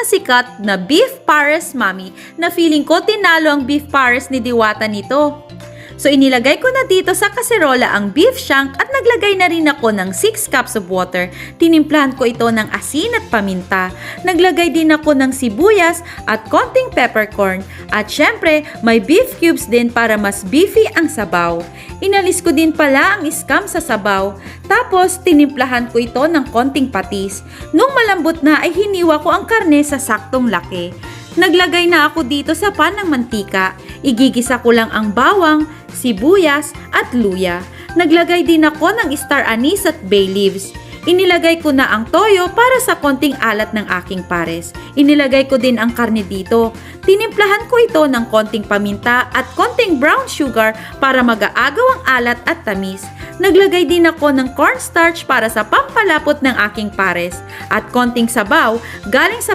sikat na beef pares, mami, na feeling ko tinalo ang beef pares ni Diwata nito. So inilagay ko na dito sa kaserola ang beef shank at naglagay na rin ako ng 6 cups of water. Tinimplahan ko ito ng asin at paminta. Naglagay din ako ng sibuyas at konting peppercorn. At syempre, may beef cubes din para mas beefy ang sabaw. Inalis ko din pala ang scum sa sabaw. Tapos, tinimplahan ko ito ng konting patis. Nung malambot na ay hiniwa ko ang karne sa saktong laki. Naglagay na ako dito sa pan ng mantika. Igigisa ko lang ang bawang, sibuyas at luya. Naglagay din ako ng star anise at bay leaves. Inilagay ko na ang toyo para sa konting alat ng aking pares. Inilagay ko din ang karne dito. Tinimplahan ko ito ng konting paminta at konting brown sugar para mag-aagaw ang alat at tamis. Naglagay din ako ng cornstarch para sa pampalapot ng aking pares at konting sabaw galing sa